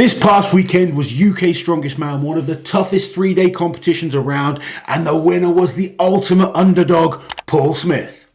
This past weekend was UK Strongest Man, one of the toughest 3-day competitions around, and the winner was the ultimate underdog, Paul Smith.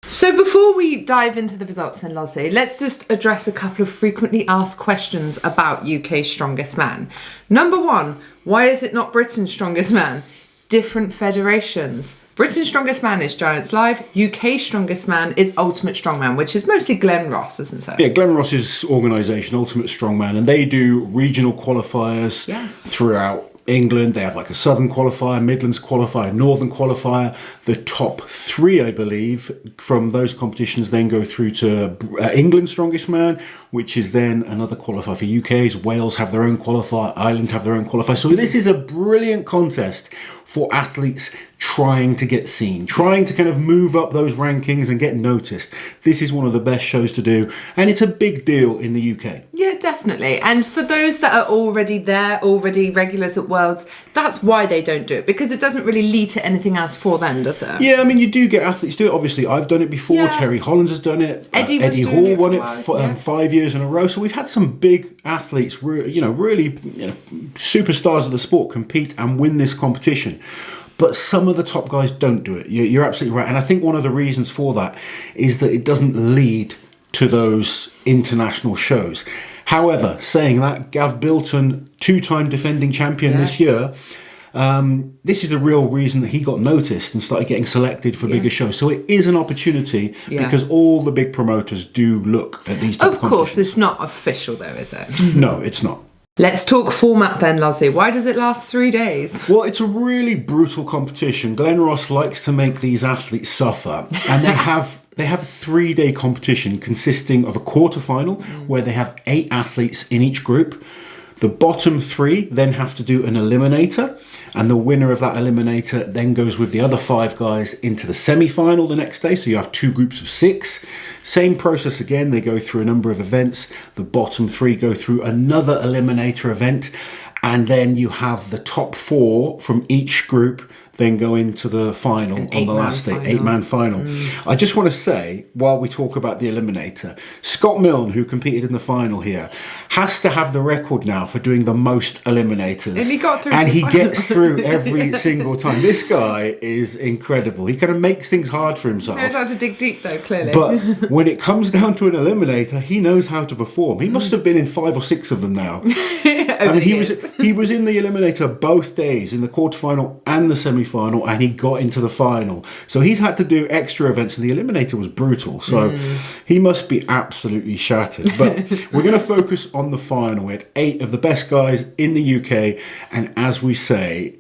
So before we dive into the results then, Lozzie, let's just address a couple of frequently asked questions about UK Strongest Man. Number one, why is it not Britain's Strongest Man? Different federations. Britain's Strongest Man is Giants Live. UK Strongest Man is Ultimate Strongman, which is mostly Glen Ross, isn't it? Yeah, Glen Ross's organisation, Ultimate Strongman, and they do regional qualifiers throughout England. They have like a Southern qualifier, Midlands qualifier, Northern qualifier. The top 3, I believe, from those competitions then go through to England's Strongest Man, which is then another qualifier for UK's. Wales have their own qualifier, Ireland have their own qualifier. So this is a brilliant contest for athletes trying to get seen, trying to kind of move up those rankings and get noticed. This is one of the best shows to do, and it's a big deal in the UK. Yeah, definitely. And for those that are already there, already regulars at Worlds, that's why they don't do it, because it doesn't really lead to anything else for them, does it? Yeah, I mean, you do get athletes do it. Obviously, I've done it before. Yeah. Terry Hollands has done it. Eddie Hall won it 5 years in a row. So we've had some big athletes, really superstars of the sport compete and win this competition. But some of the top guys don't do it. You're absolutely right. And I think one of the reasons for that is that it doesn't lead to those international shows. However, saying that, Gave Bilton, 2-time defending champion this year, this is the real reason that he got noticed and started getting selected for bigger shows. So it is an opportunity because all the big promoters do look at these type of competitions. Of course, it's not official though, is it? No, it's not. Let's talk format then, Lozzie. Why does it last 3 days? Well, it's a really brutal competition. Glen Ross likes to make these athletes suffer, and they have a 3-day competition consisting of a quarterfinal where they have 8 athletes in each group. The bottom 3 then have to do an eliminator, and the winner of that eliminator then goes with the other 5 guys into the semi-final the next day. So you have 2 groups of 6. Same process again, they go through a number of events. The bottom 3 go through another eliminator event, and then you have the top 4 from each group then go into the final on the last day, 8-man final. I just want to say, while we talk about the eliminator, Scott Milne, who competed in the final here, has to have the record now for doing the most eliminators. And he got through, and he gets through every single time. This guy is incredible. He kind of makes things hard for himself. He knows how to dig deep, though, clearly. But when it comes down to an eliminator, he knows how to perform. He must have been in 5 or 6 of them now. I mean, he was in the eliminator both days, in the quarterfinal and the semi-final, and he got into the final. So he's had to do extra events, and the eliminator was brutal. So he must be absolutely shattered. But we're going to focus on the final. We had 8 of the best guys in the UK, and as we said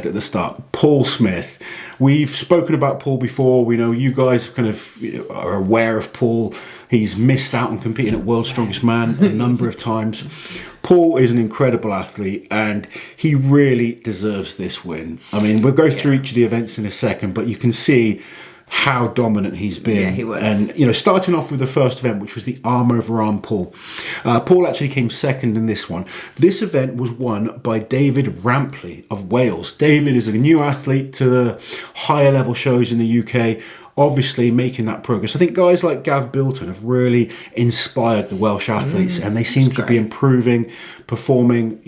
at the start, Paul Smith. We've spoken about Paul before. We know you guys kind of are aware of Paul. He's missed out on competing at World's Strongest Man a number of times. Paul is an incredible athlete, and he really deserves this win. I mean, we'll go through each of the events in a second, but you can see how dominant he's been. Yeah, he was. And, starting off with the first event, which was the arm-over-arm pull. Paul actually came second in this one. This event was won by David Rampley of Wales. David is a new athlete to the higher level shows in the UK, obviously making that progress. I think guys like Gave Bilton have really inspired the Welsh athletes, and they seem to be improving, performing,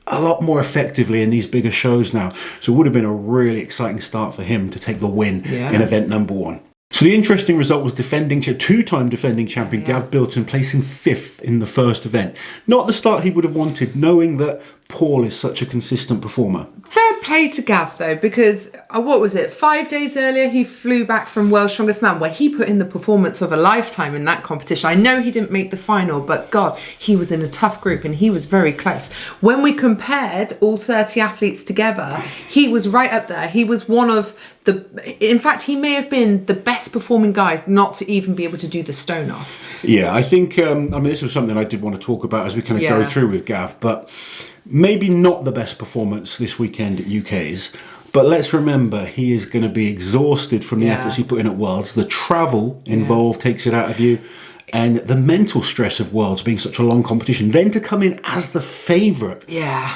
a lot more effectively in these bigger shows now. So it would have been a really exciting start for him to take the win in event number 1. So the interesting result was 2-time defending champion Gave Bilton placing 5th in the first event. Not the start he would have wanted, knowing that Paul is such a consistent performer. Fair play to Gav though, because 5 days earlier he flew back from World's Strongest Man, where he put in the performance of a lifetime in that competition. I know he didn't make the final, but God, he was in a tough group and he was very close. When we compared all 30 athletes together, he was right up there. He was one of in fact, he may have been the best performing guy not to even be able to do the stone off. Yeah, I think, this was something I did want to talk about as we kind of go through with Gav, but maybe not the best performance this weekend at UK's, but let's remember he is going to be exhausted from the efforts he put in at Worlds. The travel involved takes it out of you, And the mental stress of Worlds being such a long competition, then to come in as the favourite,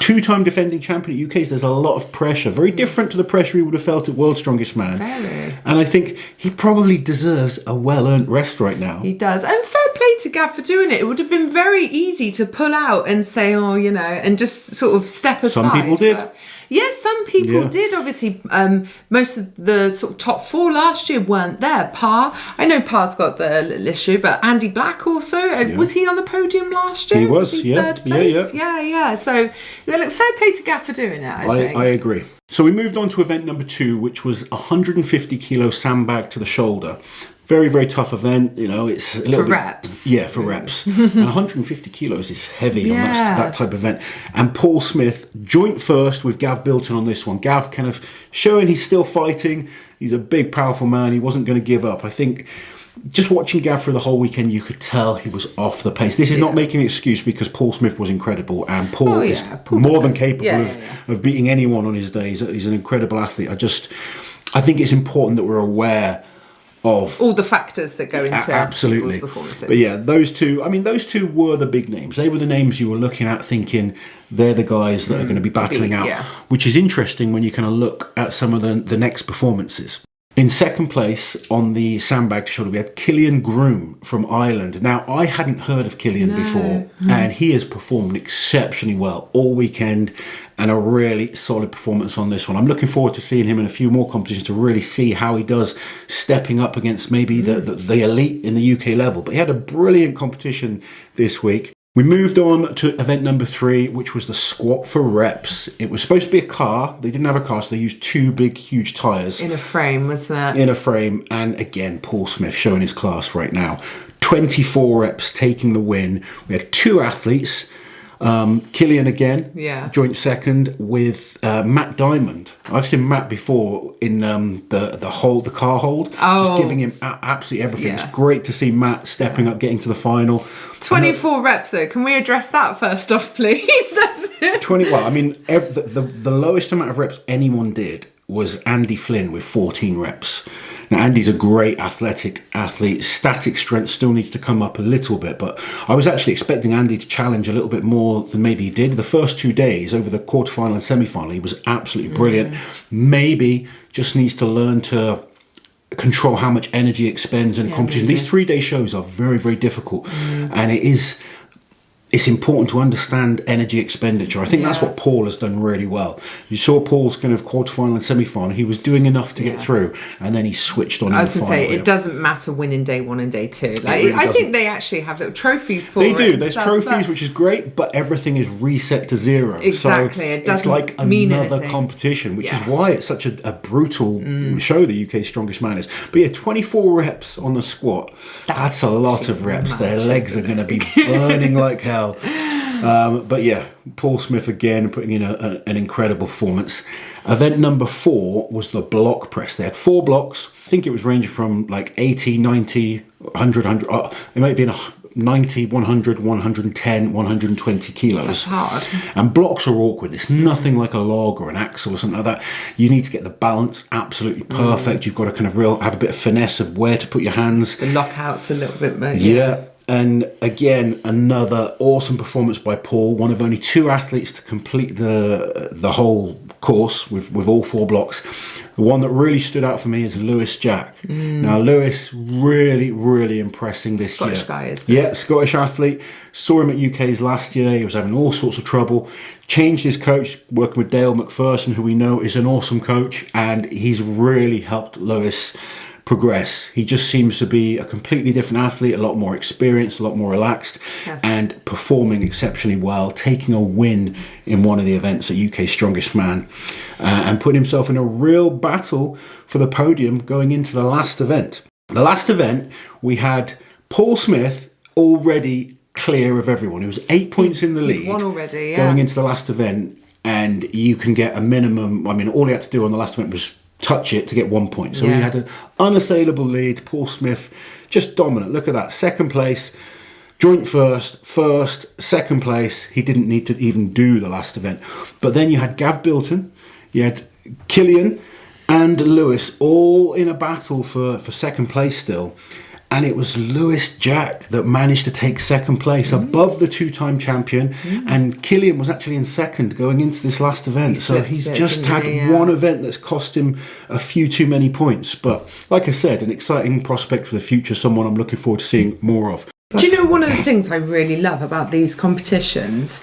two-time defending champion at UK's, there's a lot of pressure. Very different to the pressure he would have felt at World's Strongest Man. Very. And I think he probably deserves a well-earned rest right now. He does. And fair play to Gav for doing it. It would have been very easy to pull out and say, oh, you know, and just sort of step aside. Some people did. Yes, some people did. Obviously, most of the sort of top 4 last year weren't there. Parr, I know Parr's got the little issue, but Andy Black also. Was he on the podium last year? He was, third place? Yeah. So, fair play to Gav for doing it, I think. I agree. So we moved on to event number 2, which was 150 kilo sandbag to the shoulder. Very, very tough event. You know, it's a little for reps. Yeah, for reps. And 150 kilos is heavy on that type of event. And Paul Smith, joint first with Gave Bilton on this one. Gav kind of showing he's still fighting. He's a big, powerful man. He wasn't going to give up. I think just watching Gav for the whole weekend, you could tell he was off the pace. This is not making an excuse because Paul Smith was incredible. And Paul is more than capable of beating anyone on his day. He's an incredible athlete. I think it's important that we're aware of all the factors that go into absolutely people's performances. But yeah, those two were the big names. They were the names you were looking at thinking they're the guys that are going to be battling out, which is interesting when you kind of look at some of the next performances. In second place on the sandbag to shoulder, we had Killian Groom from Ireland. Now, I hadn't heard of Killian before, and he has performed exceptionally well all weekend, and a really solid performance on this one. I'm looking forward to seeing him in a few more competitions to really see how he does stepping up against maybe the elite in the UK level. But he had a brilliant competition this week. We moved on to event number 3, which was the squat for reps. It was supposed to be a car. They didn't have a car, so they used 2 big, huge tyres. In a frame, wasn't it? In a frame. And again, Paul Smith showing his class right now. 24 reps, taking the win. We had 2 athletes. Killian again, joint second with Matt Diamond. I've seen Matt before in the car hold, just giving him absolutely everything. It's great to see Matt stepping up, getting to the final. 24 reps though. Can we address that first off, please? That's 20. Well, I mean, the lowest amount of reps anyone did was Andy Flynn with 14 reps. Now, Andy's a great athletic athlete. Static strength still needs to come up a little bit, but I was actually expecting Andy to challenge a little bit more than maybe he did. The first 2 days over the quarterfinal and semi-final, he was absolutely brilliant. Maybe just needs to learn to control how much energy he expends in a competition. These 3-day shows are very, very difficult, and it's important to understand energy expenditure. I think that's what Paul has done really well. You saw Paul's kind of quarterfinal and semi-final. He was doing enough to get through, and then he switched on. I was going to say, it doesn't matter winning day 1 and day 2. Like, really I think they actually have little trophies for it. They do. There's trophies, which is great, but everything is reset to 0. Exactly. So it doesn't it's like mean another anything. competition, which is why it's such a brutal show the UK's Strongest Man is. But yeah, 24 reps on the squat. That's a lot of reps. Their legs are going to be burning like hell. But yeah, Paul Smith again putting in an incredible performance. Event number 4 was the block press. They had 4 blocks. I think it was ranging from like 80, 90, 100, 100. It might have been 90, 100, 110, 120 kilos. That's hard. And blocks are awkward. It's nothing like a log or an axle or something like that. You need to get the balance absolutely perfect. You've got to kind of have a bit of finesse of where to put your hands. The lockouts a little bit more. Yeah. And again, another awesome performance by Paul, one of only 2 athletes to complete the whole course with all 4 blocks. The one that really stood out for me is Lewis Jack. Now, Lewis really, really impressing this year. Scottish guy, isn't he? Yeah, Scottish athlete. Saw him at UK's last year. He was having all sorts of trouble. Changed his coach, working with Dale McPherson, who we know is an awesome coach. And he's really helped Lewis progress. He just seems to be a completely different athlete, a lot more experienced, a lot more relaxed, and performing exceptionally well, taking a win in one of the events at UK's Strongest Man, and putting himself in a real battle for the podium going into the last event. The last event, we had Paul Smith already clear of everyone. He was 8 points in the lead. Won already, going into the last event, and you can get a minimum. I mean, all he had to do on the last event was touch it to get 1 point. So he had an unassailable lead. Paul Smith just dominant. Look at that. Second place, joint first, second place. He didn't need to even do the last event. But then you had Gave Bilton, you had Killian and Lewis all in a battle for second place still. and it was Lewis Jack that managed to take second place above the two-time champion, and Killian was actually in second going into this last event. So he's just had one event that's cost him a few too many points. But like I said, an exciting prospect for the future, someone I'm looking forward to seeing more of. Do you know one of the things I really love about these competitions?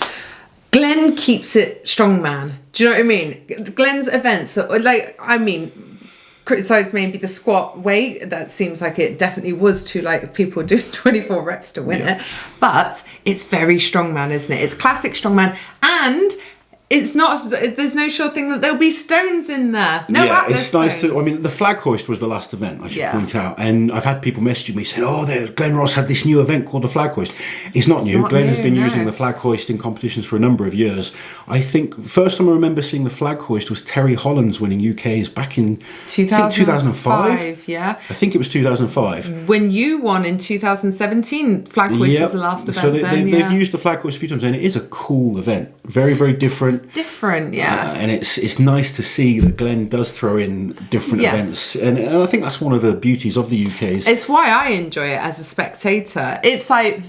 Glenn keeps it strongman. Do you know what I mean? Glenn's events are like, I mean, criticise maybe the squat weight. That seems like it definitely was too light if people do 24 reps to win it. But it's very strongman, isn't it? It's classic strongman, and it's not. There's no sure thing that there'll be stones in there. No, it's nice to. I mean, the flag hoist was the last event, I should point out, and I've had people messaging me saying, "Oh, Glenn Ross had this new event called the flag hoist." It's not new. Glenn has been using the flag hoist in competitions for a number of years. I think first time I remember seeing the flag hoist was Terry Hollands winning UK's back in 2005. Yeah, I think it was 2005. When you won in 2017, flag hoist was the last event. So they've used the flag hoist a few times, and it is a cool event. Very, very different. It's different, yeah. And it's nice to see that Glenn does throw in different events. And I think that's one of the beauties of the UK's. It's why I enjoy it as a spectator. It's like,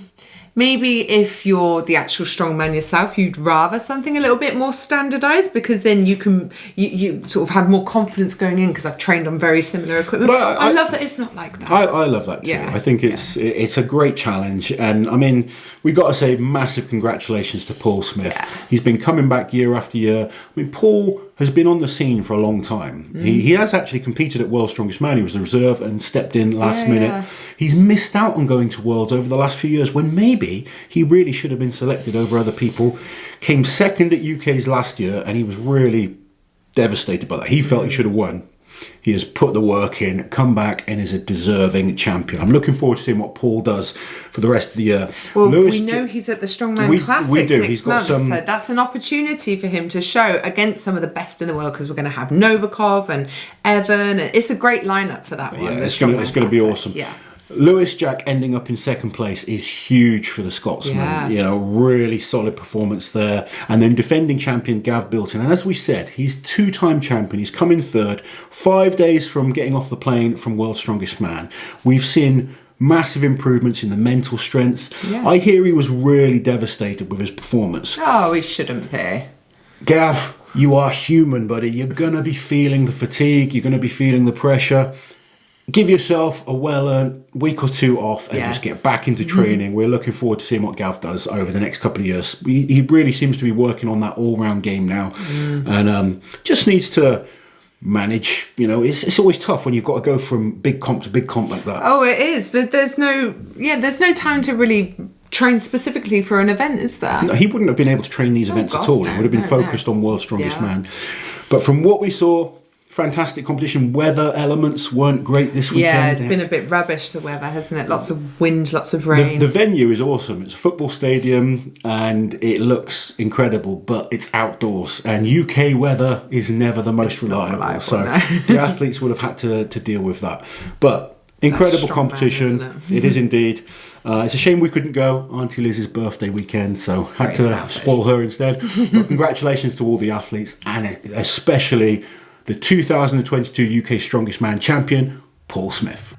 maybe if you're the actual strongman yourself, you'd rather something a little bit more standardised, because then you can you sort of have more confidence going in, because I've trained on very similar equipment. But I love that it's not like that. I love that too. Yeah. I think it's a great challenge. And I mean, we've got to say massive congratulations to Paul Smith. Yeah. He's been coming back year after year. I mean, Paul has been on the scene for a long time. He has actually competed at World's Strongest Man. He was the reserve and stepped in last minute. Yeah. He's missed out on going to Worlds over the last few years, when maybe he really should have been selected over other people. Came second at UK's last year, and he was really devastated by that. He felt he should have won. He has put the work in, come back, and is a deserving champion. I'm looking forward to seeing what Paul does for the rest of the year. Well, we know he's at the Strongman Classic we do. next He's got month, so that's an opportunity for him to show against some of the best in the world, because we're going to have Novikov and Evan. And it's a great lineup for that one. Yeah, it's going to be awesome. Yeah. Lewis Jack ending up in second place is huge for the Scotsman. Yeah. You know, really solid performance there. And then defending champion Gave Bilton. And as we said, he's two-time champion. He's come in third, 5 days from getting off the plane from World's Strongest Man. We've seen massive improvements in the mental strength. Yeah. I hear he was really devastated with his performance. Oh, he shouldn't be. Gav, you are human, buddy. You're going to be feeling the fatigue. You're going to be feeling the pressure. Give yourself a well-earned week or two off and just get back into training. We're looking forward to seeing what Gav does over the next couple of years. He really seems to be working on that all-round game now, and just needs to manage. You know, it's always tough when you've got to go from big comp to big comp like that. Oh, it is, but there's no time to really train specifically for an event, is there? No, he wouldn't have been able to train these events at all. He would have been focused on World's Strongest Man. But from what we saw, fantastic competition. Weather elements weren't great this weekend. Yeah, it's been a bit rubbish, the weather, hasn't it? Lots of wind, lots of rain. The venue is awesome. It's a football stadium and it looks incredible, but it's outdoors, and UK weather is never the most reliable. So the athletes would have had to deal with that. But incredible competition. It is indeed. It's a shame we couldn't go Auntie Liz's birthday weekend, so had to spoil her instead. But congratulations to all the athletes, and especially the 2022 UK Strongest Man champion, Paul Smith.